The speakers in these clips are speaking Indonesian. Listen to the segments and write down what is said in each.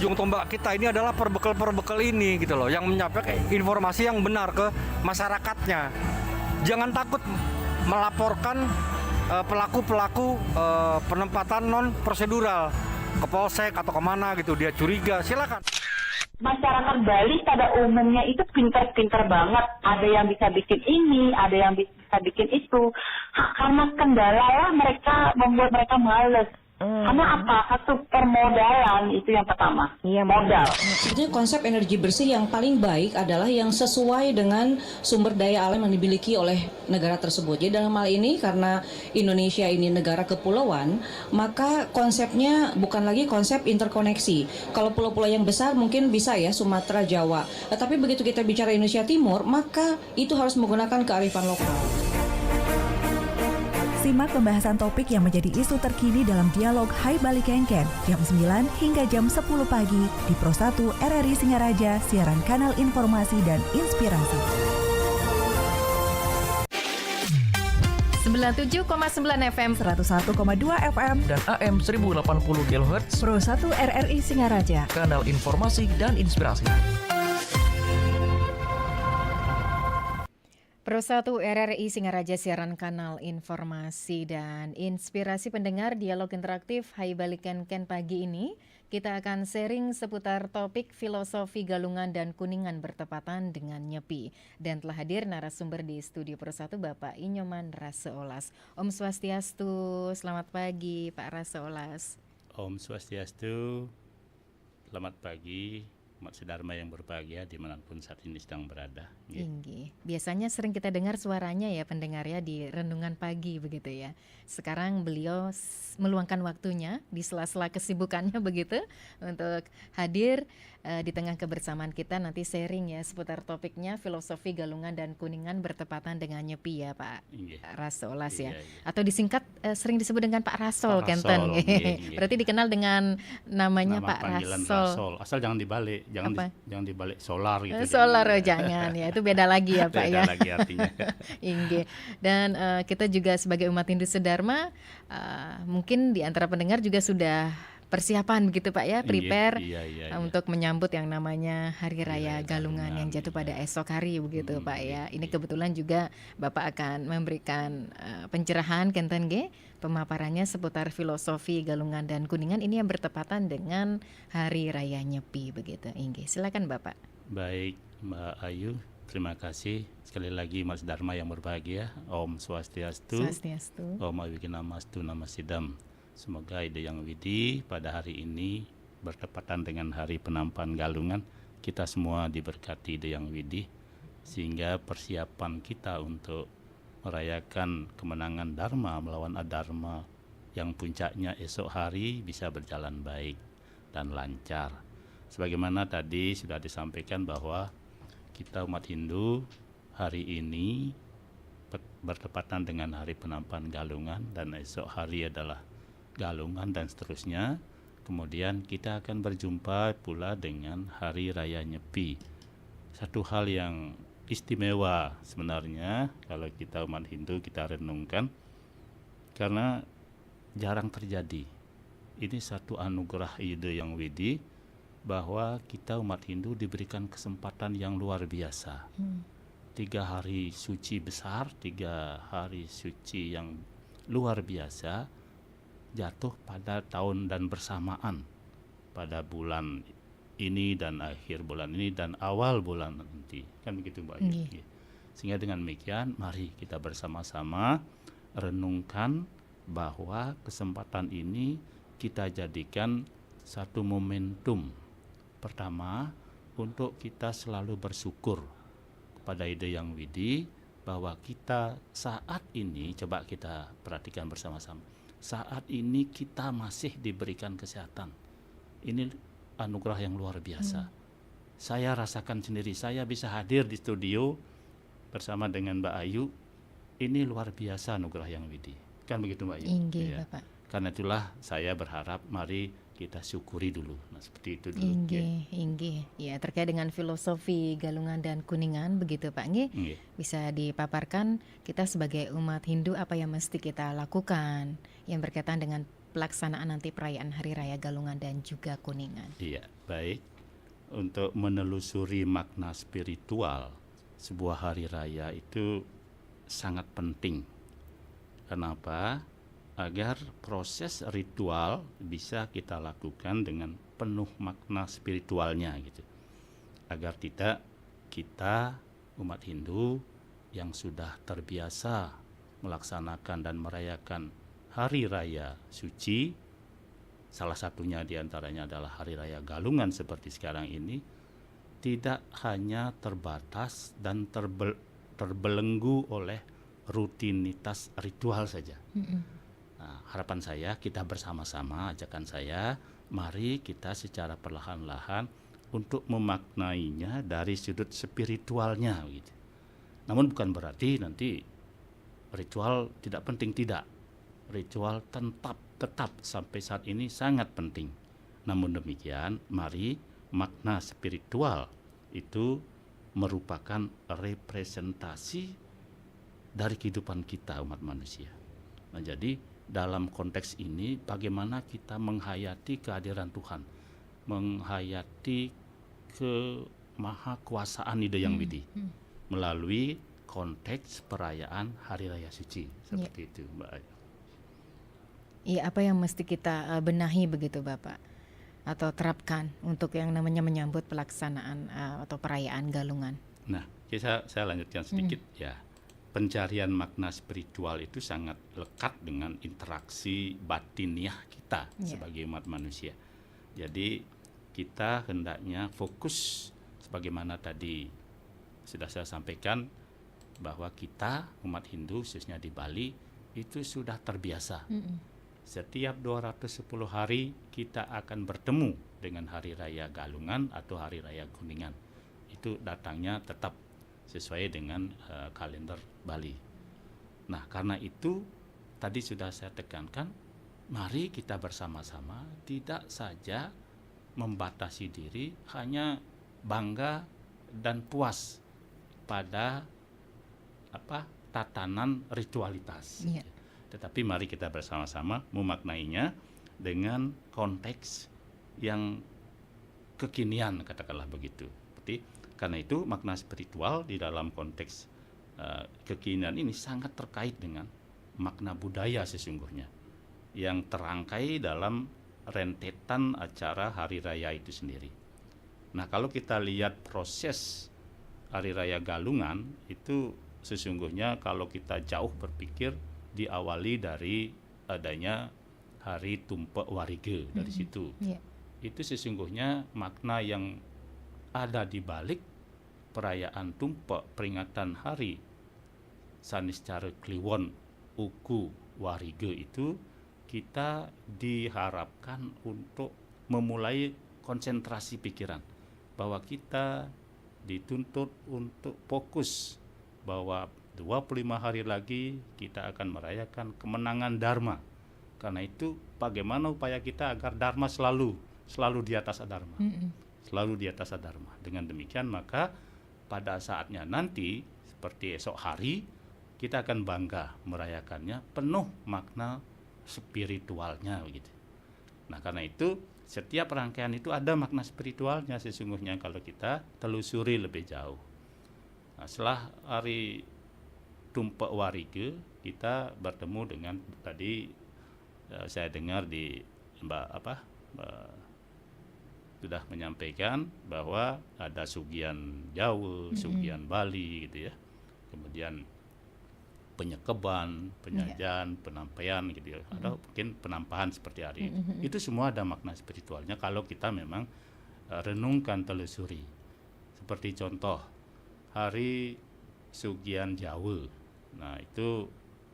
ujung tombak kita ini adalah perbekal ini gitu loh, yang menyampaikan informasi yang benar ke masyarakatnya. Jangan takut melaporkan pelaku-pelaku penempatan non prosedural ke polsek atau kemana gitu, dia curiga, silakan. Masyarakat Bali pada umumnya itu pintar-pintar banget. Ada yang bisa bikin ini, ada yang bisa bikin itu. Karena kendala lah mereka membuat mereka males. Karena apa? Satu permodalan itu yang pertama. Iya, modal. Sebetulnya konsep energi bersih yang paling baik adalah yang sesuai dengan sumber daya alam yang dimiliki oleh negara tersebut. Jadi dalam hal ini karena Indonesia ini negara kepulauan, maka konsepnya bukan lagi konsep interkoneksi. Kalau pulau-pulau yang besar mungkin bisa ya Sumatera, Jawa. Tetapi begitu kita bicara Indonesia Timur, maka itu harus menggunakan kearifan lokal. Simak pembahasan topik yang menjadi isu terkini dalam dialog Hai Bali Kengken jam 9 hingga jam 10 pagi di Pro 1 RRI Singaraja, siaran kanal informasi dan inspirasi. 97,9 FM, 101,2 FM, dan AM 1080 kHz Pro 1 RRI Singaraja, kanal informasi dan inspirasi. Pro 1 RRI Singaraja, siaran kanal informasi dan inspirasi pendengar. Dialog interaktif Hai Bali Kengken pagi ini kita akan sharing seputar topik filosofi Galungan dan Kuningan bertepatan dengan Nyepi. Dan telah hadir narasumber di studio Pro 1 Bapak Inyoman Raseolas. Om Swastiastu, selamat pagi Pak Raseolas. Om Swastiastu, selamat pagi. Umat sedharma yang berbahagia dimanapun saat ini sedang berada. Tinggi. Biasanya sering kita dengar suaranya ya pendengar ya di renungan pagi begitu ya. Sekarang beliau meluangkan waktunya di sela-sela kesibukannya begitu untuk hadir di tengah kebersamaan kita, nanti sharing ya seputar topiknya filosofi Galungan dan Kuningan bertepatan dengan Nyepi ya Pak Raseolas ya. Atau disingkat sering disebut dengan Pak Rasol Kenten. Berarti dikenal dengan namanya Pak Rasol. Asal jangan dibalik. Jangan dibalik solar gitu. Solar jangan ya, itu beda lagi ya Pak ya. Beda lagi artinya. Inge. Dan kita juga sebagai umat Hindu sedharma mungkin di antara pendengar juga sudah persiapan begitu Pak ya, prepare untuk menyambut yang namanya Hari Raya Galungan yang jatuh pada esok hari begitu Pak ya. Ini kebetulan juga Bapak akan memberikan pencerahan Kenten G, pemaparannya seputar filosofi Galungan dan Kuningan ini yang bertepatan dengan Hari Raya Nyepi begitu. Inge, silakan Bapak. Baik Mbak Ayu, terima kasih sekali lagi Mas Dharma yang berbahagia. Om Swastiastu. Swastiastu. Om Awiginamastu Namasidam. Semoga ide yang widi pada hari ini bertepatan dengan hari penampan Galungan, kita semua diberkati ide yang widi sehingga persiapan kita untuk merayakan kemenangan Dharma melawan Adharma yang puncaknya esok hari bisa berjalan baik dan lancar. Sebagaimana tadi sudah disampaikan bahwa kita umat Hindu hari ini bertepatan dengan hari penampan Galungan dan esok hari adalah Galungan dan seterusnya. Kemudian kita akan berjumpa pula dengan Hari Raya Nyepi. Satu hal yang istimewa sebenarnya kalau kita umat Hindu kita renungkan, karena jarang terjadi. Ini satu anugerah ide yang widi bahwa kita umat Hindu diberikan kesempatan yang luar biasa. 3 hari suci besar, 3 hari suci yang luar biasa jatuh pada tahun dan bersamaan pada bulan ini dan akhir bulan ini dan awal bulan nanti, kan begitu Mbak Ayu. Sehingga dengan demikian mari kita bersama-sama renungkan bahwa kesempatan ini kita jadikan satu momentum pertama untuk kita selalu bersyukur kepada ide yang widi bahwa kita saat ini, coba kita perhatikan bersama-sama, saat ini kita masih diberikan kesehatan. Ini anugerah yang luar biasa. Saya rasakan sendiri, saya bisa hadir di studio bersama dengan Mbak Ayu. Ini luar biasa anugerah yang widi. Kan begitu Mbak Ayu? Ya. Bapak. Karena itulah saya berharap mari kita syukuri dulu. Nah, seperti itu dulu. Inggih. Ya, terkait dengan filosofi Galungan dan Kuningan begitu Pak nggih. Bisa dipaparkan kita sebagai umat Hindu apa yang mesti kita lakukan yang berkaitan dengan pelaksanaan nanti perayaan Hari Raya Galungan dan juga Kuningan. Iya. Baik, untuk menelusuri makna spiritual sebuah hari raya itu sangat penting. Kenapa? Agar proses ritual bisa kita lakukan dengan penuh makna spiritualnya gitu. Agar tidak kita umat Hindu yang sudah terbiasa melaksanakan dan merayakan hari raya suci, salah satunya diantaranya adalah hari raya Galungan seperti sekarang ini, tidak hanya terbatas dan terbelenggu oleh rutinitas ritual saja. Nah, harapan saya, kita bersama-sama, ajakan saya, mari kita secara perlahan-lahan untuk memaknainya dari sudut spiritualnya gitu. Namun bukan berarti nanti ritual tidak penting, tidak. Ritual tetap sampai saat ini sangat penting. Namun demikian, mari makna spiritual itu merupakan representasi dari kehidupan kita umat manusia. Nah, jadi dalam konteks ini bagaimana kita menghayati kehadiran Tuhan, menghayati kemahakuasaan Ida Yang Widi melalui konteks perayaan Hari Raya Suci seperti itu, Mbak Ayu. Iya, apa yang mesti kita benahi begitu Bapak, atau terapkan untuk yang namanya menyambut pelaksanaan atau perayaan Galungan? Nah, saya lanjutkan sedikit ya. Pencarian makna spiritual itu sangat lekat dengan interaksi batiniah kita sebagai umat manusia. Jadi kita hendaknya fokus sebagaimana tadi sudah saya sampaikan, bahwa kita umat Hindu khususnya di Bali itu sudah terbiasa. Setiap 210 hari kita akan bertemu dengan hari raya Galungan atau hari raya Kuningan. Itu datangnya tetap sesuai dengan kalender Bali. Nah, karena itu tadi sudah saya tekankan, mari kita bersama-sama tidak saja membatasi diri hanya bangga dan puas pada tatanan ritualitas. Tetapi mari kita bersama-sama memaknainya dengan konteks yang kekinian, katakanlah begitu. Karena itu makna spiritual di dalam konteks kekinian ini sangat terkait dengan makna budaya sesungguhnya yang terangkai dalam rentetan acara hari raya itu sendiri. Nah, kalau kita lihat proses hari raya Galungan itu sesungguhnya kalau kita jauh berpikir diawali dari adanya hari Tumpe Warige dari situ. Itu sesungguhnya makna yang ada di balik perayaan Tumpe, peringatan hari Saniscara Kliwon Uku Warige itu, kita diharapkan untuk memulai konsentrasi pikiran bahwa kita dituntut untuk fokus bahwa 25 hari lagi kita akan merayakan kemenangan Dharma. Karena itu bagaimana upaya kita agar Dharma selalu di atas Adharma. Selalu di atas Adharma. Dengan demikian maka pada saatnya nanti seperti esok hari kita akan bangga merayakannya penuh makna spiritualnya begitu. Nah, karena itu setiap rangkaian itu ada makna spiritualnya sesungguhnya kalau kita telusuri lebih jauh. Nah, setelah hari Tumpe Warige kita bertemu dengan tadi saya dengar di sudah menyampaikan bahwa ada Sugian Jawa, Sugian Bali gitu ya. Kemudian penyekeban, penyajian, penampaian gitu ya. Atau mungkin penampahan seperti hari ini. Itu semua ada makna spiritualnya kalau kita memang renungkan, telusuri. Seperti contoh hari Sugian Jawa. Nah, itu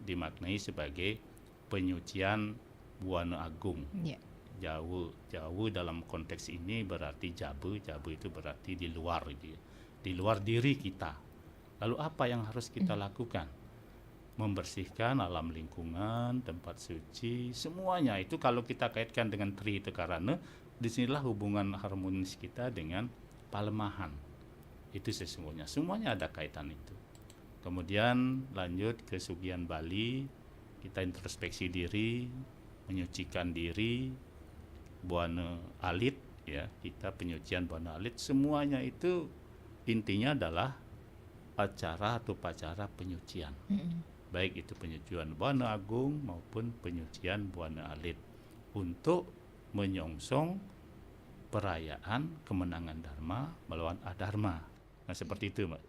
dimaknai sebagai penyucian Buana Agung. Jawa dalam konteks ini berarti Jabu itu berarti di luar gitu ya. Di luar diri kita. Lalu apa yang harus kita lakukan? Membersihkan alam lingkungan, tempat suci, semuanya itu kalau kita kaitkan dengan Tri Tekarana, disinilah hubungan harmonis kita dengan Palemahan. Itu sesungguhnya semuanya ada kaitan itu. Kemudian lanjut ke Sugian Bali, kita introspeksi diri, menyucikan diri, Buana Alit ya, kita penyucian Buana Alit, semuanya itu intinya adalah acara atau upacara penyucian. Baik itu penyucian Buana Agung maupun penyucian Buana Alit untuk menyongsong perayaan kemenangan Dharma melawan Adharma. Nah, seperti itu, Mbak.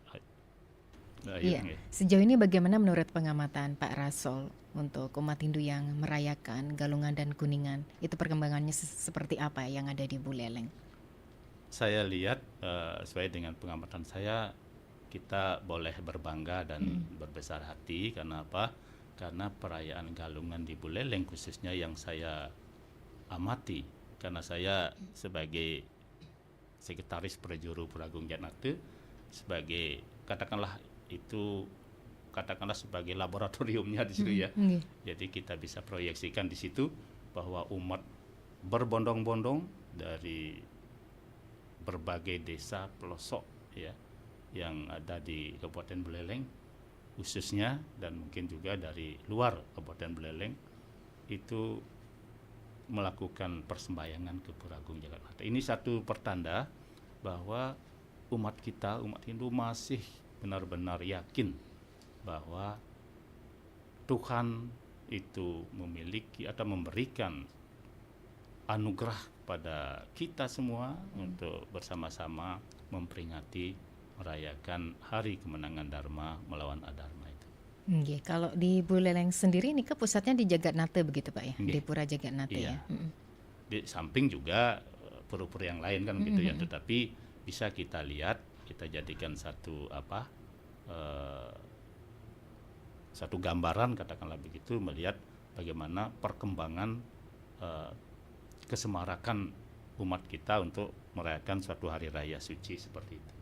Iya. Sejauh ini bagaimana menurut pengamatan Pak Rasol untuk umat Hindu yang merayakan Galungan dan Kuningan? Itu perkembangannya seperti apa yang ada di Buleleng? Saya lihat sesuai dengan pengamatan saya, kita boleh berbangga dan berbesar hati. Karena apa? Karena perayaan Galungan di Buleleng khususnya yang saya amati, karena saya sebagai sekretaris Prajuru Puragung Jatnate, sebagai katakanlah sebagai laboratoriumnya di situ ya. Jadi kita bisa proyeksikan di situ bahwa umat berbondong-bondong dari berbagai desa pelosok ya yang ada di Kabupaten Buleleng khususnya, dan mungkin juga dari luar Kabupaten Buleleng itu melakukan persembahyangan ke Puragung Jagatnata. Ini satu pertanda bahwa umat Hindu masih benar-benar yakin bahwa Tuhan itu memiliki atau memberikan anugerah pada kita semua untuk bersama-sama memperingati merayakan hari kemenangan Dharma melawan Adharma itu. Kalau di Buleleng sendiri ini ke pusatnya di Jagatnate begitu Pak ya, di Pura Jagatnate iya. ya. Di samping juga pura-pura yang lain kan gitu ya, tetapi bisa kita lihat, kita jadikan satu gambaran katakanlah begitu, melihat bagaimana perkembangan kesemarakan umat kita untuk merayakan suatu hari raya suci seperti itu.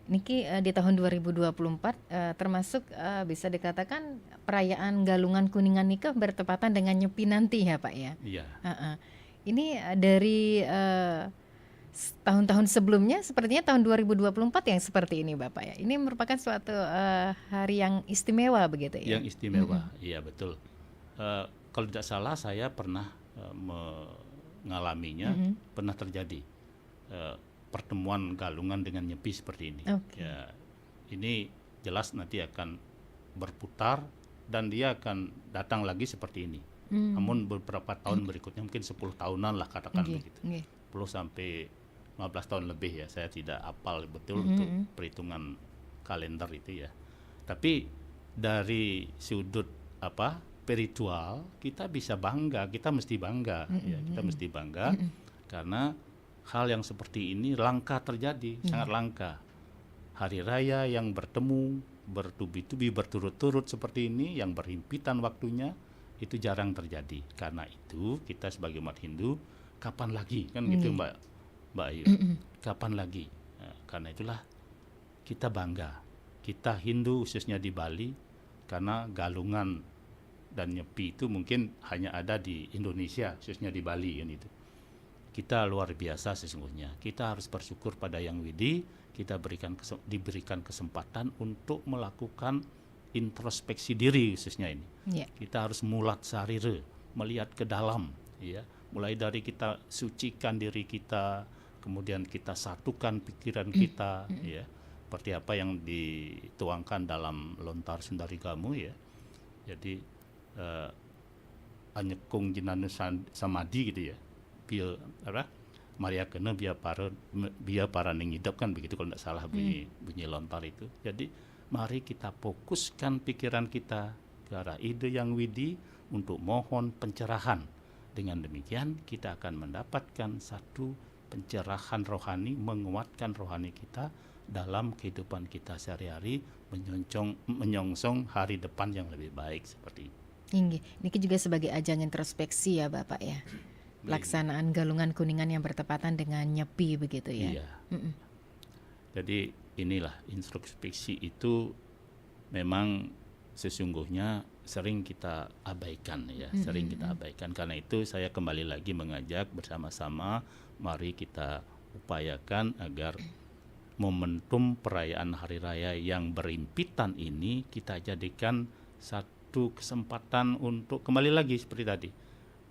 Niki di tahun 2024 termasuk bisa dikatakan perayaan Galungan Kuningan nikah bertepatan dengan Nyepi nanti ya Pak ya. Iya. Ini dari tahun-tahun sebelumnya sepertinya tahun 2024 yang seperti ini Bapak ya. Ini merupakan suatu hari yang istimewa begitu ya. Yang istimewa, iya betul. Kalau tidak salah saya pernah mengalaminya, pernah terjadi pertemuan Galungan dengan Nyepi seperti ini. Ya, ini jelas nanti akan berputar dan dia akan datang lagi seperti ini. Namun beberapa tahun berikutnya mungkin 10 tahunan lah katakan begitu. 10 sampai 15 tahun lebih ya, saya tidak hafal betul untuk perhitungan kalender itu ya. Tapi dari sudut spiritual kita bisa bangga, kita mesti bangga ya, kita mesti bangga karena hal yang seperti ini langka terjadi, sangat langka. Hari raya yang bertemu bertubi-tubi berturut-turut seperti ini yang berhimpitan waktunya itu jarang terjadi. Karena itu kita sebagai umat Hindu kapan lagi kan gitu Mbak Ayu, kapan lagi? Nah, karena itulah kita bangga, kita Hindu khususnya di Bali, karena Galungan dan Nyepi itu mungkin hanya ada di Indonesia khususnya di Bali kan itu. Kita luar biasa sesungguhnya. Kita harus bersyukur pada Yang Widi, kita diberikan kesempatan untuk melakukan introspeksi diri khususnya ini. Kita harus mulat sarire, melihat ke dalam ya. Mulai dari kita sucikan diri kita, kemudian kita satukan pikiran kita ya. Seperti apa yang dituangkan dalam Lontar Sundarigamu ya. Jadi anyekung jinanu samadhi gitu ya. Maria kena biar para ningidap kan begitu kalau tidak salah bunyi lontar itu. Jadi mari kita fokuskan pikiran kita ke arah ide Yang Widi untuk mohon pencerahan. Dengan demikian kita akan mendapatkan satu pencerahan rohani, menguatkan rohani kita dalam kehidupan kita sehari-hari, menyongsong hari depan yang lebih baik seperti itu. Ini juga sebagai ajang introspeksi ya Bapak ya. Pelaksanaan Galungan Kuningan yang bertepatan dengan Nyepi begitu ya. Iya. Jadi inilah introspeksi itu memang sesungguhnya sering kita abaikan ya, sering kita abaikan. Karena itu saya kembali lagi mengajak bersama-sama, mari kita upayakan agar momentum perayaan hari raya yang berhimpitan ini kita jadikan satu kesempatan untuk kembali lagi seperti tadi,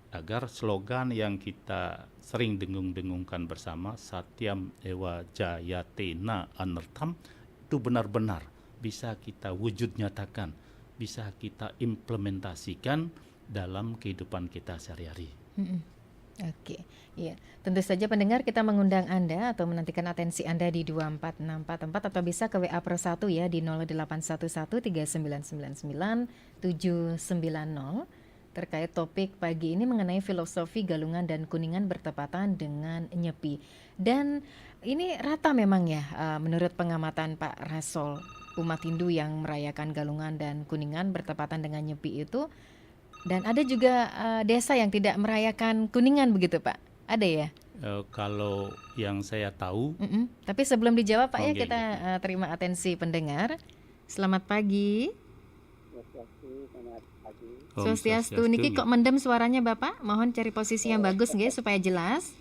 agar slogan yang kita sering dengung-dengungkan bersama, Satyam Ewa Jayatena Anartham, itu benar-benar bisa kita wujud nyatakan, bisa kita implementasikan dalam kehidupan kita sehari-hari. Oke, iya. Tentu saja pendengar, kita mengundang Anda atau menantikan atensi Anda di 24644 atau bisa ke WA per 1 ya di 08113999 terkait topik pagi ini mengenai filosofi Galungan dan Kuningan bertepatan dengan Nyepi. Dan ini rata memang ya, menurut pengamatan Pak Rasol, umat Hindu yang merayakan Galungan dan Kuningan bertepatan dengan Nyepi itu. Dan ada juga desa yang tidak merayakan Kuningan begitu Pak? Ada ya? Kalau yang saya tahu. Tapi sebelum dijawab Pak ya, Oke, kita terima atensi pendengar. Selamat pagi. Swastiastu. Niki kok mendem suaranya Bapak? Mohon cari posisi yang bagus nggih supaya jelas.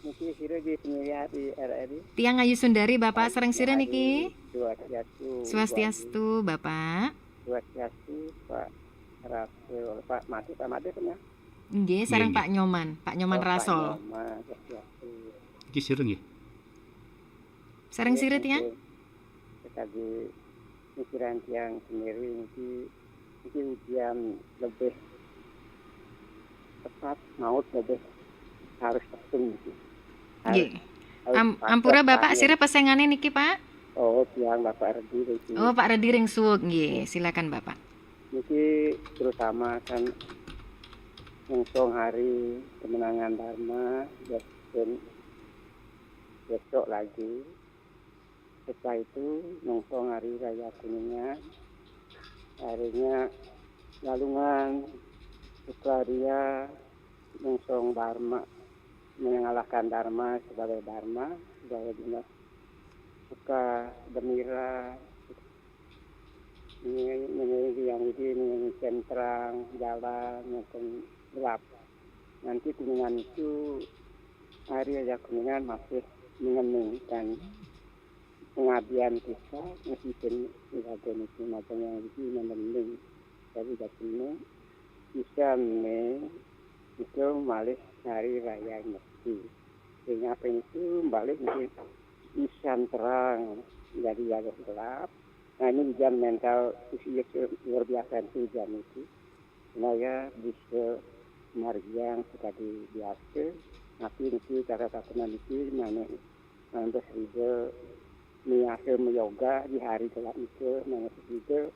Niki sira di penyiar di RRI. Tiang Ayu Sundari Bapak, sering sira niki. Swastiastu Bapak. Swastiastu Pak Rasul, Pak Mati punya. Nggih, sareng Pak Nyoman Rasol. Iki sireng nggih. Sareng sira Tiang? Tadi pikiran Tiang sendiri niki ujian lebih tepat, maut lebih harus tekun niki. Nggih. Ampura Bapak sira pesengane niki Pak? Oh, Tiang Bapak Redi. Oh, Pak Redi ring suwuk nggih. Silakan Bapak. Niki terutama kan nyongsong hari kemenangan Dharma dan besok lagi. Setelah itu nyongsong hari Raya Kuningan, harinya Galungan, setelah dia nyongsong Dharma, mengalahkan Dharma sebagai Dharma, sebagai jenis suka gembira, yang ini terang jalan maupun gelap. Nanti Kuningan itu hari Raya Kuningan masih mengeningkan pengabdian kita meskipun iladen itu macam yang itu menending dari jatuhnya bisa itu balik hari Raya Nyepi. Sehingga apa itu balik mungkin isan terang jadi agak gelap. Nah ini ujian mental usia luar biasa itu ujian itu. Supaya bisa margiang suka dibiasa. Tapi itu cara takunan itu mana bersedia miasa yoga di hari gelap itu mana bersedia.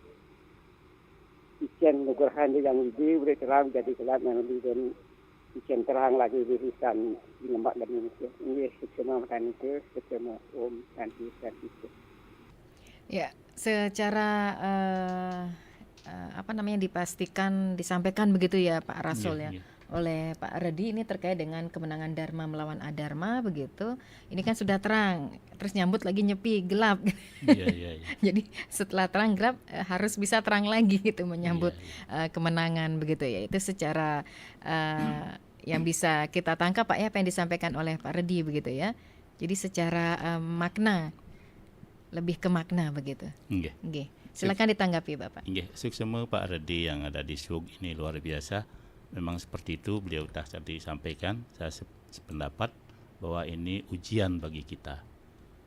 Ikan nugrahan yang ini boleh terang jadi gelap nanti dan ikan terang lagi wirisan di lembak dan Indonesia. Ini semua makan itu, semua dan itu. Ya, secara disampaikan begitu ya Pak Rasul ya. Oleh Pak Redi ini terkait dengan kemenangan Dharma melawan Adharma begitu. Ini kan sudah terang, terus nyambut lagi Nyepi gelap. Iya. Jadi setelah terang gelap harus bisa terang lagi gitu menyambut kemenangan begitu ya. Itu secara yang bisa kita tangkap Pak ya, apa yang disampaikan oleh Pak Redi begitu ya. Jadi secara makna, lebih ke makna begitu. Nggih. Silakan ditanggapi Bapak. Nggih, suksema Pak Redi yang ada di SUG ini luar biasa. Memang seperti itu beliau tadi sampaikan. Saya sependapat bahwa ini ujian bagi kita.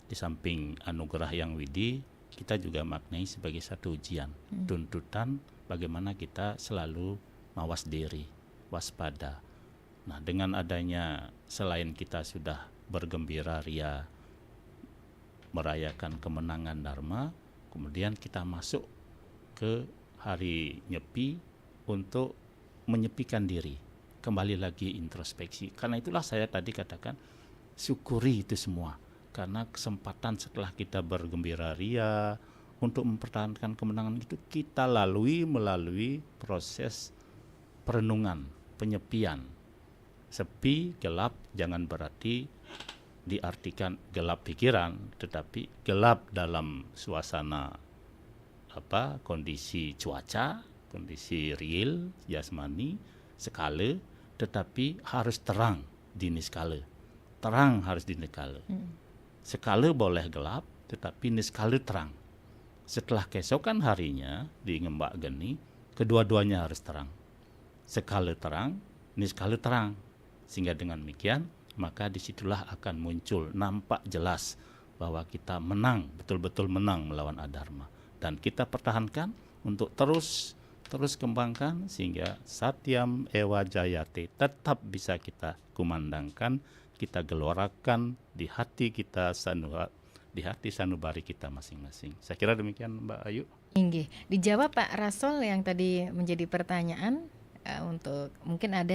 Di samping anugerah yang widi, kita juga maknai sebagai satu ujian, tuntutan bagaimana kita selalu mawas diri, waspada. Nah, dengan adanya selain kita sudah bergembira ria merayakan kemenangan Dharma, kemudian kita masuk ke hari Nyepi untuk menyepikan diri, kembali lagi introspeksi. Karena itulah saya tadi katakan syukuri itu semua, karena kesempatan setelah kita bergembira ria untuk mempertahankan kemenangan itu kita melalui proses perenungan, penyepian. Sepi, gelap jangan berarti diartikan gelap pikiran, tetapi gelap dalam suasana kondisi cuaca, kondisi real, jasmani, skala, tetapi harus terang di skala. Terang harus di skala. Skala boleh gelap, tetapi skala terang. Setelah keesokan harinya di Ngembak Geni, kedua-duanya harus terang. Skala terang, ini sekali terang. Sehingga dengan demikian maka disitulah akan muncul nampak jelas bahwa kita menang, betul-betul menang melawan adharma, dan kita pertahankan untuk terus kembangkan sehingga Satyam Ewa Jayate tetap bisa kita kumandangkan, kita gelorakan di hati kita, di hati sanubari kita masing-masing. Saya kira demikian Mbak Ayu. Inggih, dijawab Pak Rasol yang tadi menjadi pertanyaan. Untuk mungkin ada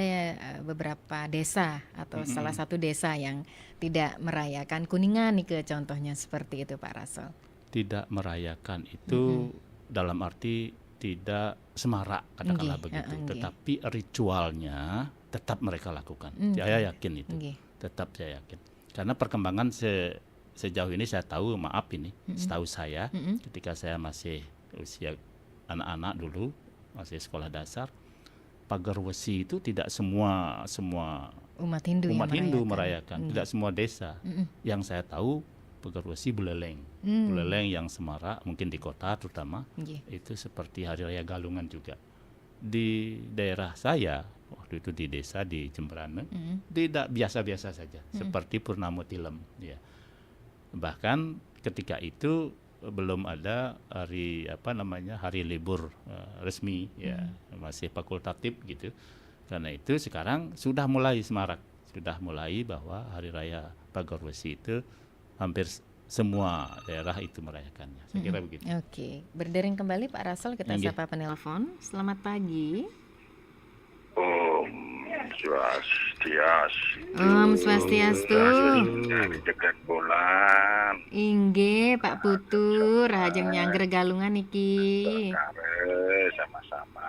beberapa desa atau salah satu desa yang tidak merayakan Kuningan nih ke contohnya seperti itu Pak Rasol. Tidak merayakan itu dalam arti tidak semarak katakanlah begitu, tetapi ritualnya tetap mereka lakukan. Saya yakin itu. Tetap saya yakin. Karena perkembangan sejauh ini saya tahu, maaf ini, setahu saya ketika saya masih usia anak-anak dulu, masih sekolah dasar, pagar wesi itu tidak semua umat Hindu merayakan. Tidak semua desa. Yang saya tahu pagar wesi Buleleng yang semarak, mungkin di kota terutama, itu seperti Hari Raya Galungan juga. Di daerah saya waktu itu di desa di Jemberane, tidak biasa-biasa saja, seperti Purnamo Tilem. Ya. Bahkan ketika itu belum ada hari libur resmi, ya masih fakultatif gitu. Karena itu sekarang sudah mulai semarak, sudah mulai bahwa hari raya Pagar Wesi itu hampir semua daerah itu merayakannya. Saya kira begitu. Oke, berdering kembali Pak Rasol, kita sapa penelpon. Selamat pagi. Om Swastiastu. Dekat bulan. Inggih Pak Putu, Rahajeng Nyangger Galungan niki. Sama-sama.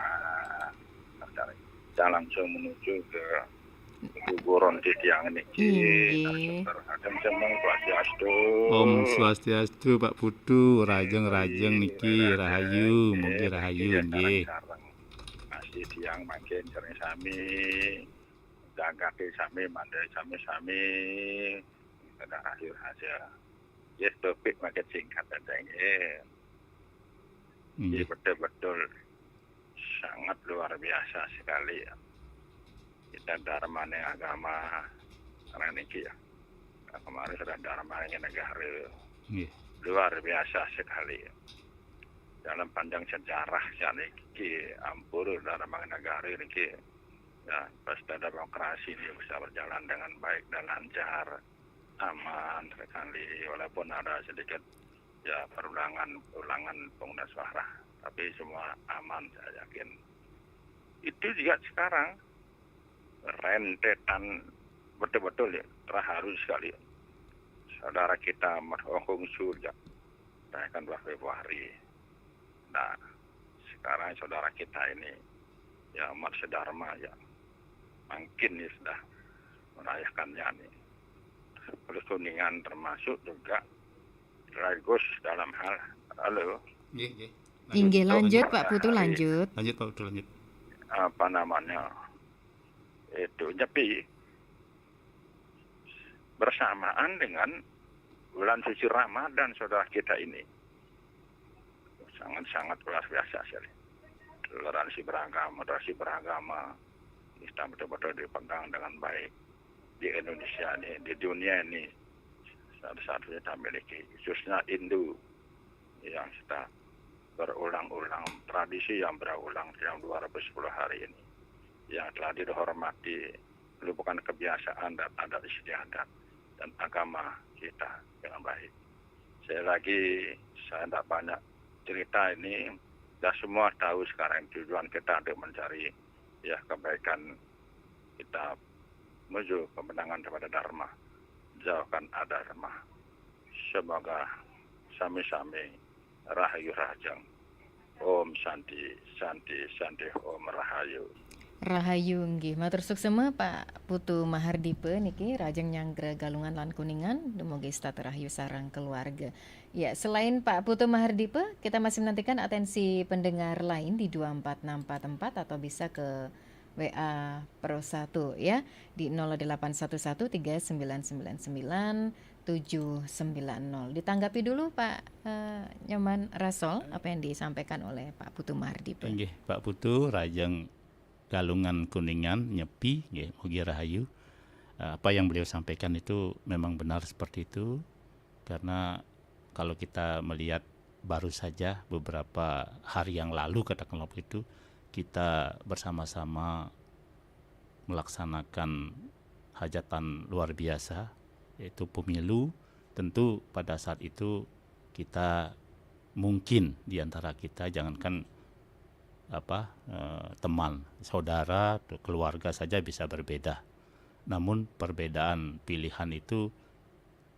Kita langsung menuju ke guguron tiang niki. Semeng Swastiastu. Om Swastiastu Pak Putu, Rahajeng niki rahayu, mugi rahayu nggih. Masih siang makin sering sami. Dagake sami, mandai sami-sami, ada akhir hasil. Yes, topik makin singkat aja ini. Betul-betul sangat luar biasa sekali. Kita dharma yang agama karena ini ya. Kemarin sudah dharma yang negara. Luar biasa sekali. Dalam panjang sejarah yang ini ampur dharma negara ini. Ya, pesta demokrasi ini bisa berjalan dengan baik dan lancar, aman sekali, walaupun ada sedikit ya ulangan pengguna suara, tapi semua aman, saya yakin. Itu juga sekarang rentetan betul-betul ya, terharu sekali. Saudara kita Hong Surya, kan 2 Februari. Nah, sekarang saudara kita ini ya Umat Sedharma ya. Mungkin ya sudah merayakannya nih. Kuningan termasuk juga sekaligus dalam hal Inggih lanjut Pak Putu lanjut. Lanjut Pak Putu lanjut. Apa namanya? Itu Nyepi bersamaan dengan bulan suci Ramadan saudara kita ini. Sangat-sangat luar biasa sekali. Toleransi beragama. Islam betul-betul dipegang dengan baik di Indonesia ini, di dunia ini satu-satunya kita miliki, khususnya Hindu yang sudah berulang-ulang, tradisi yang berulang dalam 210 hari ini, yang telah dihormati, merupakan kebiasaan dan adat istiadat dan agama kita dengan baik. Saya tidak banyak cerita ini, dan semua tahu sekarang tujuan kita untuk mencari ya kebaikan kita menuju kemenangan kepada Dharma, jauhkan adharma. Semoga sami-sami rahayu rajang. Om Santi, Om Rahayu. Rahayu nggih, matur suksema Pak Putu Mahardipe niki Rajeng Nyanggra Galungan lan Kuningan, dumugi statu rahayu sareng keluarga. Ya, selain Pak Putu Mahardipe, kita masih menantikan atensi pendengar lain di 24644 atau bisa ke WA Pro 1 ya di 08139999790. Ditanggapi dulu Pak Nyoman Rasol apa yang disampaikan oleh Pak Putu Mahardipe. Nggih, Pak Putu Rajeng Galungan Kuningan Nyepi nggih, mugi rahayu. Apa yang beliau sampaikan itu memang benar seperti itu, karena kalau kita melihat baru saja beberapa hari yang lalu katakanlah itu kita bersama-sama melaksanakan hajatan luar biasa, yaitu pemilu. Tentu pada saat itu kita mungkin di antara kita, jangankan teman, saudara, keluarga saja bisa berbeda. Namun perbedaan pilihan itu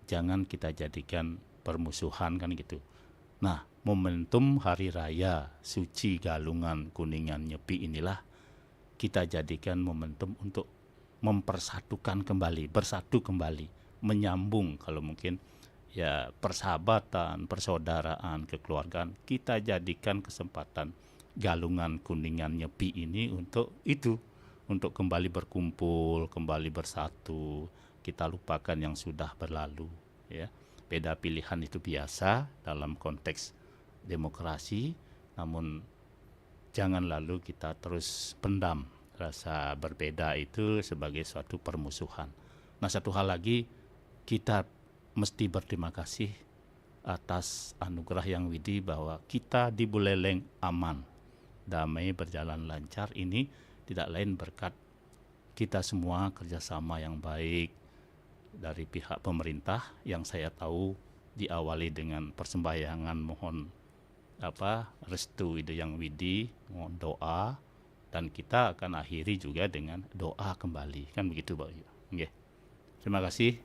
jangan kita jadikan permusuhan, kan gitu. Nah, momentum hari raya suci Galungan Kuningan Nyepi inilah kita jadikan momentum untuk mempersatukan kembali, bersatu kembali, menyambung kalau mungkin ya persahabatan, persaudaraan, kekeluargaan. Kita jadikan kesempatan Galungan Kuningan Nyepi ini untuk itu, untuk kembali berkumpul, kembali bersatu. Kita lupakan yang sudah berlalu, ya. Beda pilihan itu biasa dalam konteks demokrasi, namun jangan lalu kita terus pendam rasa berbeda itu sebagai suatu permusuhan. Nah, satu hal lagi, kita mesti berterima kasih atas anugerah yang widi bahwa kita di Buleleng aman, damai, berjalan lancar. Ini tidak lain berkat kita semua kerjasama yang baik dari pihak pemerintah, yang saya tahu diawali dengan persembahyangan mohon restu Ide Yang Widi, mohon doa, dan kita akan akhiri juga dengan doa kembali, kan begitu Pak. Nggih. Terima kasih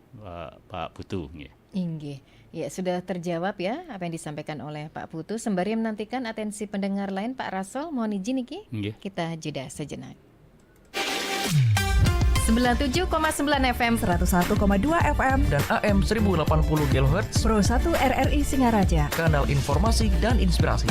Pak Putu. Nggih. Inggih. Ya, sudah terjawab ya apa yang disampaikan oleh Pak Putu. Sembari menantikan atensi pendengar lain, Pak Rasol, mohon izin iki. Kita jeda sejenak. 97,9 FM, 101,2 FM, dan AM 1080 kHz Pro 1 RRI Singaraja, kanal informasi dan inspirasi.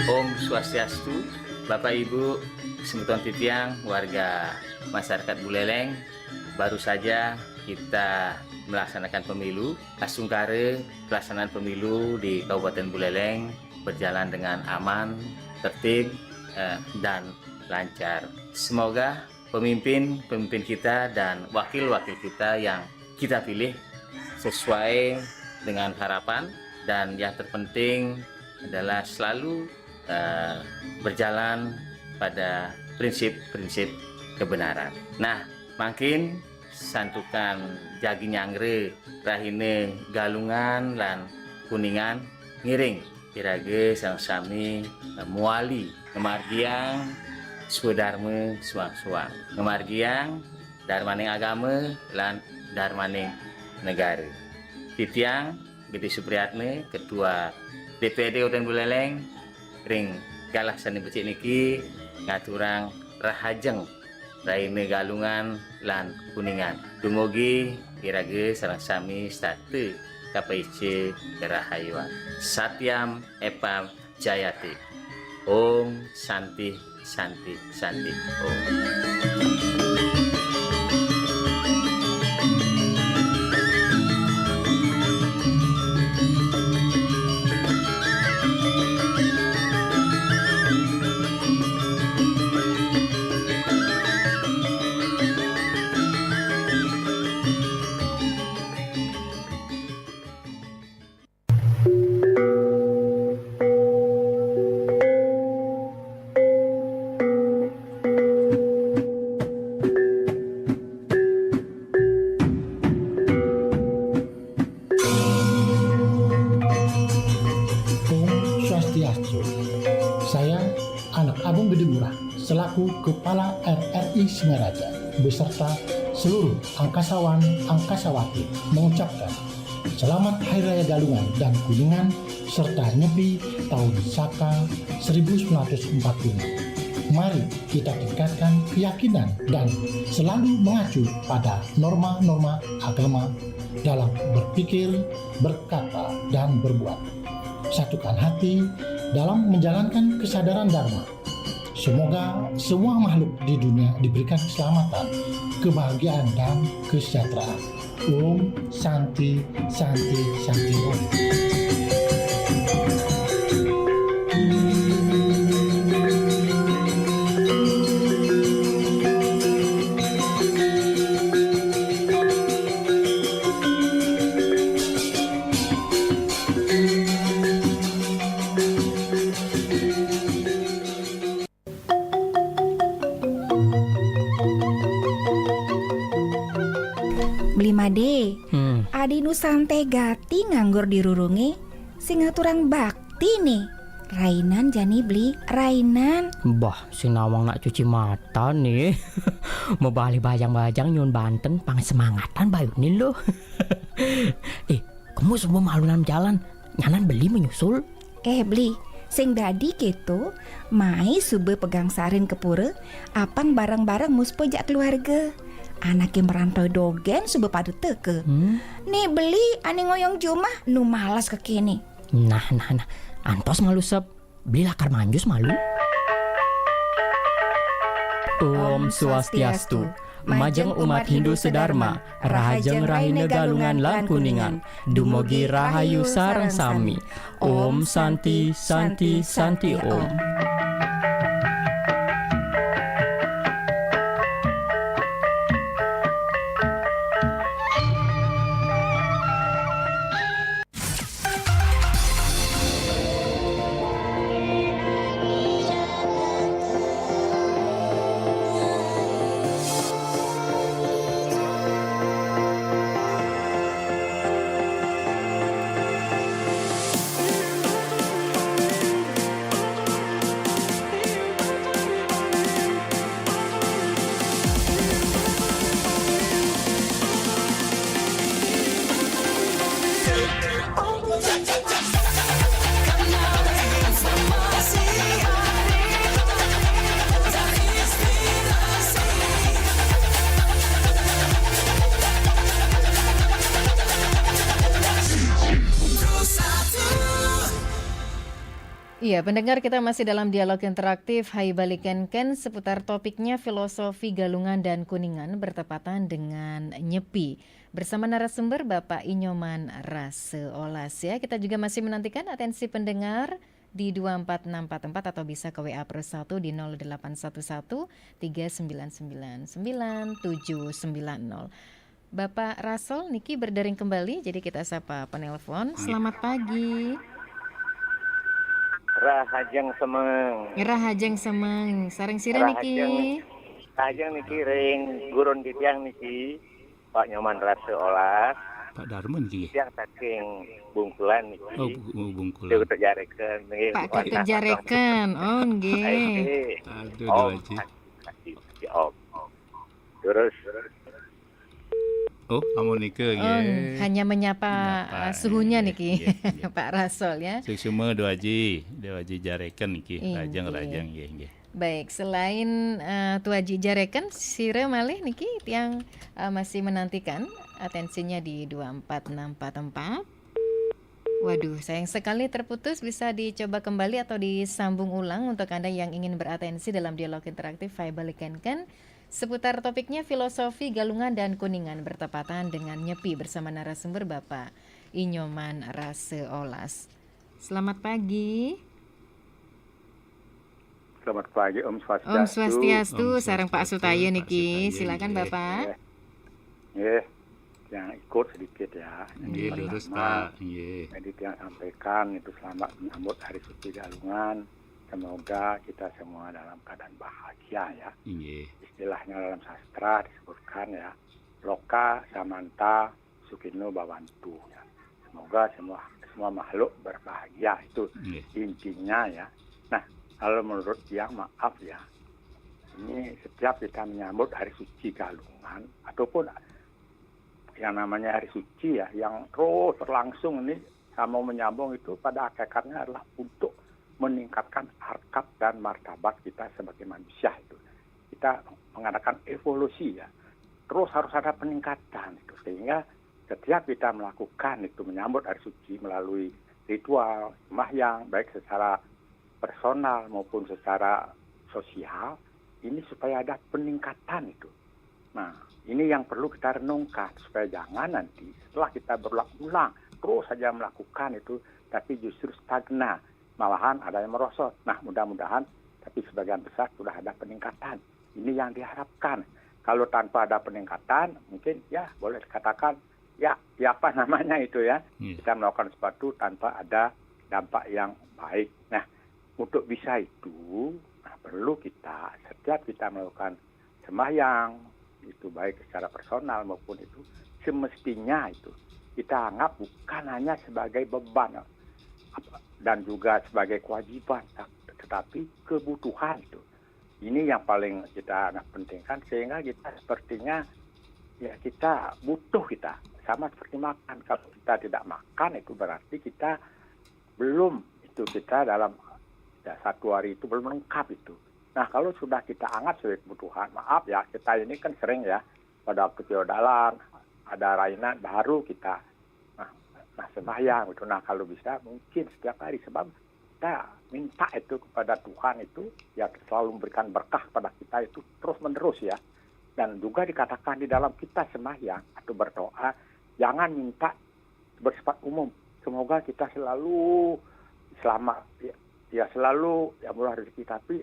Om Swastiastu, Bapak Ibu, Semeton Titiang, warga masyarakat Buleleng. Baru saja kita melaksanakan pemilu. Asungkare pelaksanaan pemilu di Kabupaten Buleleng berjalan dengan aman, tertib, dan lancar. Semoga pemimpin kita dan wakil-wakil kita yang kita pilih sesuai dengan harapan, dan yang terpenting adalah selalu berjalan pada prinsip-prinsip kebenaran. Nah, makin santukan jagi nyangre rahine Galungan lan Kuningan ngiring irage sang sami muali ngemargiang swadharma suang-suang, ngemargiang darmaning agama lan darmaning negara. Titiang Gede Supriyatne, Ketua DPD Kabupaten Buleleng, ring galah sani becik niki ngaturang rahajeng raine Galungan lan Kuningan. Dumugi irage sareng sami state kapaice kerahayuan. Satyam Epam Jayati. Om Santi Santi Santi. Om. Kepala RRI Singaraja beserta seluruh angkasawan-angkasawati mengucapkan Selamat Hari Raya Galungan dan Kuningan serta Nyepi tahun Saka 1945. Mari kita tingkatkan keyakinan dan selalu mengacu pada norma-norma agama dalam berpikir, berkata, dan berbuat. Satukan hati dalam menjalankan kesadaran Dharma. Semoga semua makhluk di dunia diberikan keselamatan, kebahagiaan, dan kesejahteraan. Om Santi Santi Santi Om. Beli made, adi nu santai gati nganggur dirurungi, sing ngaturang bakti nih. Rainan jani beli, Rainan. Bah, si Nawang nak cuci mata nih. Mau balik bajang-bajang nyun Banten, pang semangatan bayu nih lo. Kamu semua malu dalam jalan, nyanan beli menyusul. Beli, sing dadi gitu, mai sube pegang saring ke pura, apang barang-barang muspo jak keluarga. Anak yang merantau dogen sube padu teke. Nih beli ane ngoyong jumah nu malas kekini. Nah, antos malu sep, beli lakar manjus malu. Om Swastiastu, Majeng umat Hindu sedharma, Rahajeng Rahine Galungan lan Kuningan, Dumugi Rahayu sareng sami. Om Santi Santi Santi Om. Iya, pendengar, kita masih dalam dialog interaktif Hai Bali Kenken seputar topiknya filosofi Galungan dan Kuningan bertepatan dengan Nyepi. Bersama narasumber Bapak Inyoman Raseolas ya. Kita juga masih menantikan atensi pendengar di 24644 atau bisa ke WA Pro 1 di 0811 3999 9790. Bapak Rasol, Niki berdering kembali, jadi kita sapa penelpon. Selamat pagi. Rahajeng semeng. Rahajeng semeng. Sareng sire Niki. Rahajeng Niki ring gurun di tiang Niki. Pak Nyoman Raseolas. Pak Darman Niki. Tiang saking Bungkulan Niki. Oh, Bungkulan. Dia udah jarekan. Pak Ketut jarekan. Oh, nggih. Aduh, Haji. Om. Terus Oh, amonika nggih. Hanya menyapa suhunya niki, Pak Rasol ya. Semua dua Haji jarekan niki, rajang nggih. Baik, selain Tu Haji jarekan, sire malih niki yang masih menantikan atensinya di 24644. Waduh, sayang sekali terputus. Bisa dicoba kembali atau disambung ulang untuk Anda yang ingin beratensi dalam dialog interaktif Hai Bali Kenken seputar topiknya filosofi Galungan dan Kuningan bertepatan dengan Nyepi bersama narasumber Bapak Inyoman Raseolas. Selamat pagi. Selamat pagi Om Swastiastu. Om Swastiastu, sareng Pak Sutayo niki. Silakan Bapak. Nggih. Yang ikut sedikit ya. Nggih, lurus Pak. Nggih. Jadi yang sampaikan itu selamat menyambut Hari Suci Galungan. Semoga kita semua dalam keadaan bahagia ya. Nggih. Istilahnya dalam sastra disebutkan ya, loka samanta sukino bawantu ya. Semoga semua makhluk berbahagia, itu intinya ya. Nah, kalau menurut yang maaf ya, ini setiap kita menyambut Hari Suci Galungan ataupun yang namanya Hari Suci ya, yang terus berlangsung ini sama menyambung itu pada hakikatnya adalah untuk meningkatkan harkat dan martabat kita sebagai manusia itu. Kita mengadakan evolusi ya, terus harus ada peningkatan itu, sehingga setiap kita melakukan itu menyambut Hari Suci melalui ritual sembahyang baik secara personal maupun secara sosial ini supaya ada peningkatan itu. Nah, ini yang perlu kita renungkan supaya jangan nanti setelah kita berulang-ulang terus saja melakukan itu, tapi justru stagnan, malahan ada yang merosot. Nah, mudah-mudahan tapi sebagian besar sudah ada peningkatan. Ini yang diharapkan. Kalau tanpa ada peningkatan, mungkin ya boleh dikatakan ya apa namanya itu ya, kita melakukan sesuatu tanpa ada dampak yang baik. Nah, untuk bisa itu perlu kita setiap kita melakukan sembahyang itu baik secara personal maupun itu semestinya itu kita anggap bukan hanya sebagai beban dan juga sebagai kewajiban, tetapi kebutuhan itu. Ini yang paling kita anggap pentingkan, sehingga kita sepertinya ya kita butuh, kita sama seperti makan. Kalau kita tidak makan itu berarti kita belum, itu kita dalam ya, satu hari itu belum lengkap itu. Nah, kalau sudah kita anggap sebagai kebutuhan, maaf ya, kita ini kan sering ya pada waktu feodalan ada rainan baru kita nah sembahyang gitu. Nah, kalau bisa mungkin setiap hari, sebab kita minta itu kepada Tuhan itu ya selalu memberikan berkah pada kita itu terus menerus ya. Dan juga dikatakan di dalam kita sembahyang atau berdoa jangan minta bersifat umum. Semoga kita selalu selamat ya selalu ya murah rezeki, tapi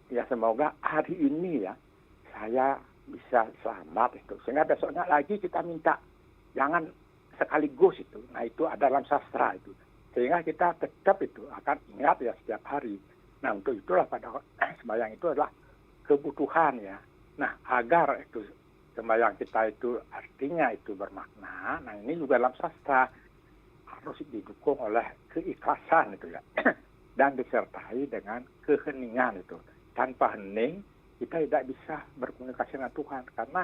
ya semoga hari ini ya saya bisa selamat itu, sehingga besoknya lagi kita minta, jangan sekaligus itu. Nah, itu ada dalam sastra itu, sehingga kita tetap itu akan ingat ya setiap hari. Nah, untuk itulah pada sembahyang itu adalah kebutuhan ya. Nah, agar itu sembahyang kita itu artinya itu bermakna, nah ini juga dalam sastra harus didukung oleh keikhlasan itu ya dan disertai dengan keheningan itu. Tanpa hening kita tidak bisa berkomunikasi dengan Tuhan, karena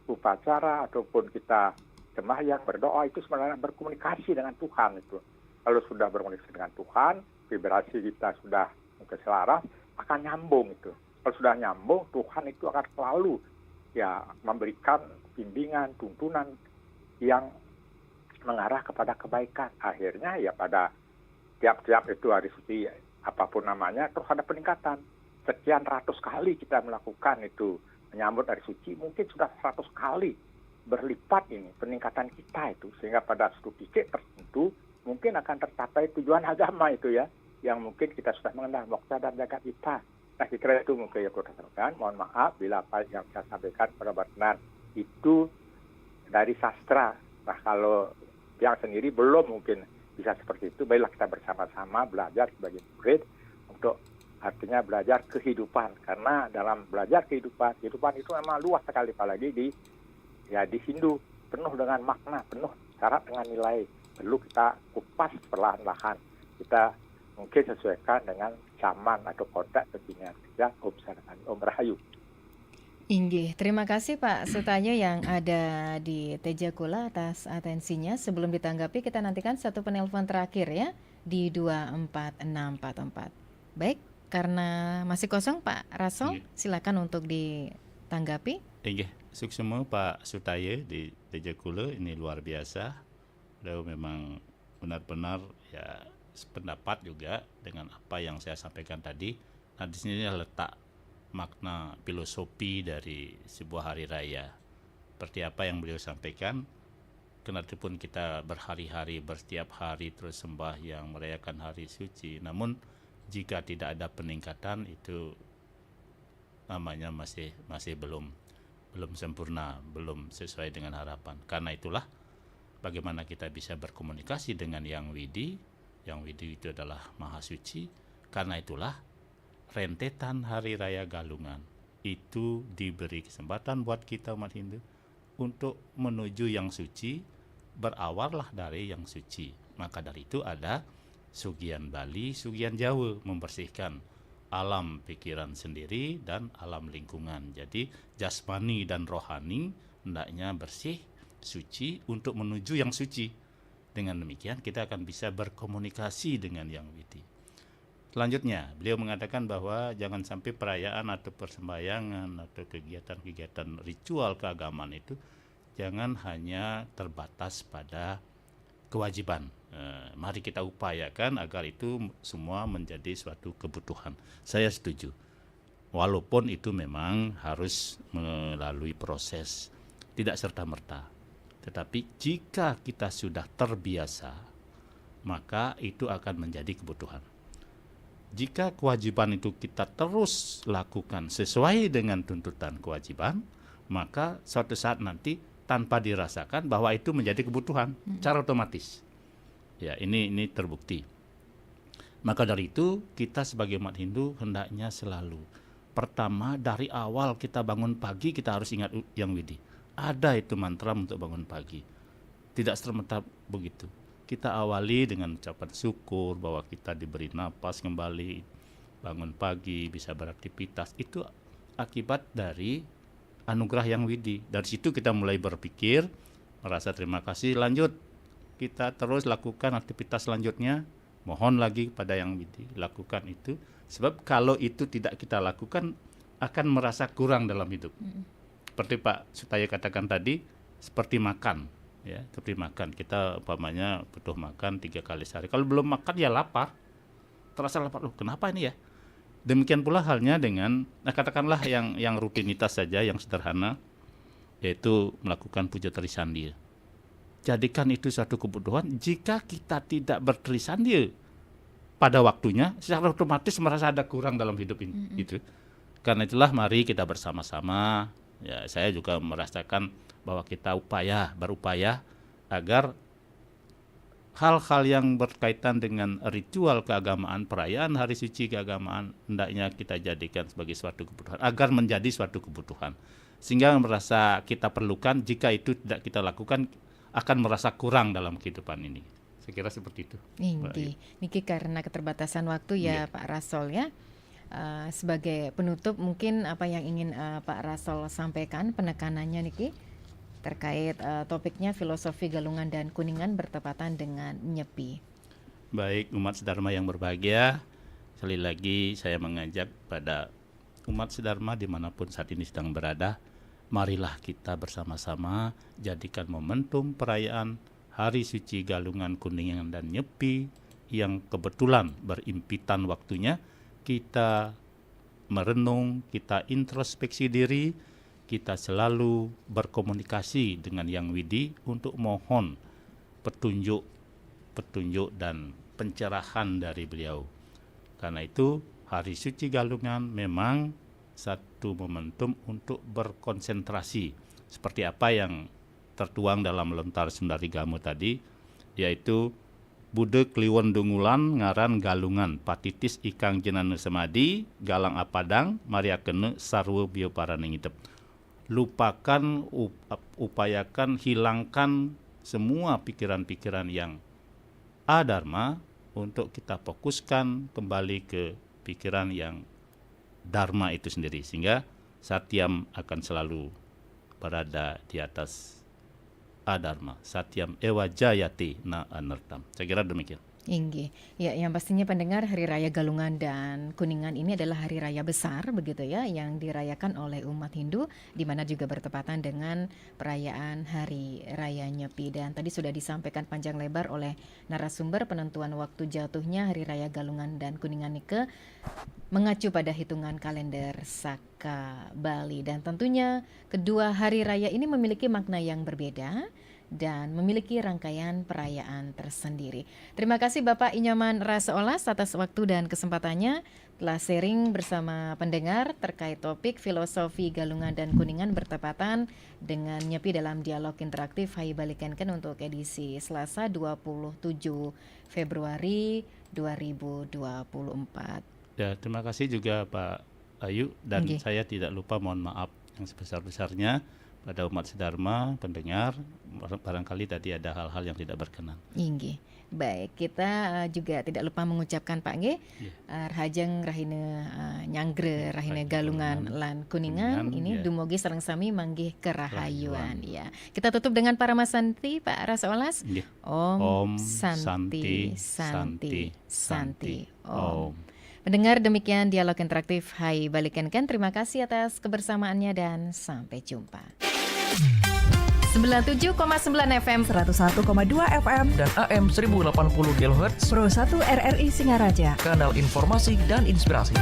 upacara ataupun kita sembahyang berdoa itu sebenarnya berkomunikasi dengan Tuhan itu. Kalau sudah berkomunikasi dengan Tuhan, vibrasi kita sudah selaras, akan nyambung itu. Kalau sudah nyambung, Tuhan itu akan selalu ya memberikan bimbingan, tuntunan yang mengarah kepada kebaikan. Akhirnya ya pada tiap-tiap itu hari suci apapun namanya terus ada peningkatan. Sekian ratus kali kita melakukan itu menyambut hari suci, mungkin sudah 100 kali berlipat ini peningkatan kita itu, sehingga pada suatu titik tertentu mungkin akan tercapai tujuan agama itu ya, yang mungkin kita sudah mengenal moksa dan jagat kita. Nah, kira itu mungkin yang perlu disampaikan. Mohon maaf bila apa yang saya sampaikan pada benar itu dari sastra. Nah, kalau yang sendiri belum mungkin bisa seperti itu, baiklah kita bersama-sama belajar sebagai murid untuk artinya belajar kehidupan. Karena dalam belajar kehidupan itu memang luas sekali, apalagi di Hindu, penuh dengan makna, penuh syarat dengan nilai. Perlu kita kupas perlahan-lahan. Kita mungkin sesuaikan dengan zaman atau kodak kekinian. Ya, Om Rahayu. Inggih, terima kasih Pak Sutanyo yang ada di Tejakula atas atensinya. Sebelum ditanggapi, kita nantikan satu penelpon terakhir ya di 24644. Baik, karena masih kosong Pak Rasong, silakan untuk ditanggapi. Inggih, suksema Pak Sutanyo di Tejakula, ini luar biasa. Beliau memang benar-benar ya sependapat juga dengan apa yang saya sampaikan tadi. Nah, di sini letak makna filosofi dari sebuah hari raya. Seperti apa yang beliau sampaikan, kenatipun kita berhari-hari, setiap hari terus sembahyang merayakan hari suci, namun jika tidak ada peningkatan itu namanya masih belum sempurna, belum sesuai dengan harapan. Karena itulah bagaimana kita bisa berkomunikasi dengan Yang Widi. Yang Widi itu adalah Maha Suci. Karena itulah rentetan Hari Raya Galungan itu diberi kesempatan buat kita umat Hindu untuk menuju yang suci, berawallah dari yang suci. Maka dari itu ada Sugian Bali, Sugian Jawa, membersihkan alam pikiran sendiri dan alam lingkungan. Jadi jasmani dan rohani hendaknya bersih, suci untuk menuju yang suci. Dengan demikian kita akan bisa berkomunikasi dengan Yang Widi. Selanjutnya, beliau mengatakan bahwa jangan sampai perayaan atau persembahyangan atau kegiatan-kegiatan ritual keagamaan itu jangan hanya terbatas pada kewajiban. Mari kita upayakan agar itu semua menjadi suatu kebutuhan. Saya setuju. Walaupun itu memang harus melalui proses, tidak serta-merta. Tetapi jika kita sudah terbiasa, maka itu akan menjadi kebutuhan. Jika kewajiban itu kita terus lakukan sesuai dengan tuntutan kewajiban, maka suatu saat nanti tanpa dirasakan bahwa itu menjadi kebutuhan secara otomatis. Ya, ini terbukti. Maka dari itu kita sebagai umat Hindu hendaknya selalu pertama dari awal kita bangun pagi kita harus ingat yang widi. Ada itu mantra untuk bangun pagi. Tidak serta-merta begitu. Kita awali dengan ucapan syukur bahwa kita diberi napas kembali, bangun pagi, bisa beraktivitas. Itu akibat dari anugerah yang widi. Dari situ kita mulai berpikir, merasa terima kasih, lanjut. Kita terus lakukan aktivitas selanjutnya, mohon lagi pada yang widi, lakukan itu. Sebab kalau itu tidak kita lakukan, akan merasa kurang dalam hidup. Seperti Pak Sutaya katakan tadi, seperti makan. Ya, seperti makan. Kita umpamanya butuh makan 3 kali sehari. Kalau belum makan ya lapar. Terasa lapar. Loh, kenapa ini ya? Demikian pula halnya dengan, katakanlah yang rutinitas saja, yang sederhana, yaitu melakukan puja trisandil. Jadikan itu suatu kebutuhan. Jika kita tidak bertrisandil pada waktunya, secara otomatis merasa ada kurang dalam hidup ini. Itu. Karena itulah mari kita bersama-sama. Ya, saya juga merasakan bahwa kita berupaya agar hal-hal yang berkaitan dengan ritual keagamaan, perayaan hari suci keagamaan, hendaknya kita jadikan sebagai suatu kebutuhan, agar menjadi suatu kebutuhan. Sehingga merasa kita perlukan, jika itu tidak kita lakukan, akan merasa kurang dalam kehidupan ini. Saya kira seperti itu. Niki karena keterbatasan waktu ya Pak Rasol ya. Sebagai penutup mungkin apa yang ingin Pak Rasol sampaikan penekanannya Niki terkait topiknya filosofi Galungan dan Kuningan bertepatan dengan Nyepi. Baik, umat Sedharma yang berbahagia, sekali lagi saya mengajak pada umat Sedharma dimanapun saat ini sedang berada, marilah kita bersama-sama jadikan momentum perayaan Hari Suci Galungan, Kuningan dan Nyepi yang kebetulan berimpitan waktunya, kita merenung, kita introspeksi diri, kita selalu berkomunikasi dengan Yang Widi untuk mohon petunjuk dan pencerahan dari beliau. Karena itu Hari Suci Galungan memang satu momentum untuk berkonsentrasi seperti apa yang tertuang dalam Lontar Sundari Gamo tadi, yaitu Bude Kliwon Dungulan ngaran Galungan patitis ikang jenana semadi galang apadang mariakene sarwa bio paraning itep. Lupakan, upayakan, hilangkan semua pikiran-pikiran yang adharma untuk kita fokuskan kembali ke pikiran yang dharma itu sendiri, sehingga Satyam akan selalu berada di atas adharma. Satyam ewa jayati na anartam. Saya kira demikian. Inggih. Ya, yang pastinya pendengar, Hari Raya Galungan dan Kuningan ini adalah hari raya besar begitu ya yang dirayakan oleh umat Hindu, di mana juga bertepatan dengan perayaan Hari Raya Nyepi. Dan tadi sudah disampaikan panjang lebar oleh narasumber penentuan waktu jatuhnya Hari Raya Galungan dan Kuningan Nike mengacu pada hitungan kalender Saka Bali. Dan tentunya kedua hari raya ini memiliki makna yang berbeda dan memiliki rangkaian perayaan tersendiri. Terima kasih Bapak Inyoman Rasaolas atas waktu dan kesempatannya telah sharing bersama pendengar terkait topik filosofi Galungan dan Kuningan bertepatan dengan Nyepi dalam dialog interaktif Hai Balikenken untuk edisi Selasa 27 Februari 2024. Ya, terima kasih juga Pak Ayu, dan saya tidak lupa mohon maaf yang sebesar-besarnya pada umat Sedharma, pendengar, barangkali tadi ada hal-hal yang tidak berkenan. Inggih. Baik, kita juga tidak lupa mengucapkan Pak Nggih, Rahajeng Rahine Nyangre Rahine Galungan lan Kuningan ini dumugi sareng sami manggih kerahayuan ya. Kita tutup dengan Paramasanti Pak Rasaolas. Om Santi Santi Santi Om. Mendengar demikian dialog interaktif Hai Balikenken. Terima kasih atas kebersamaannya dan sampai jumpa. 97,9 FM, 101,2 FM, dan AM 1080 kHz Pro 1 RRI Singaraja. Kanal Informasi dan Inspirasi.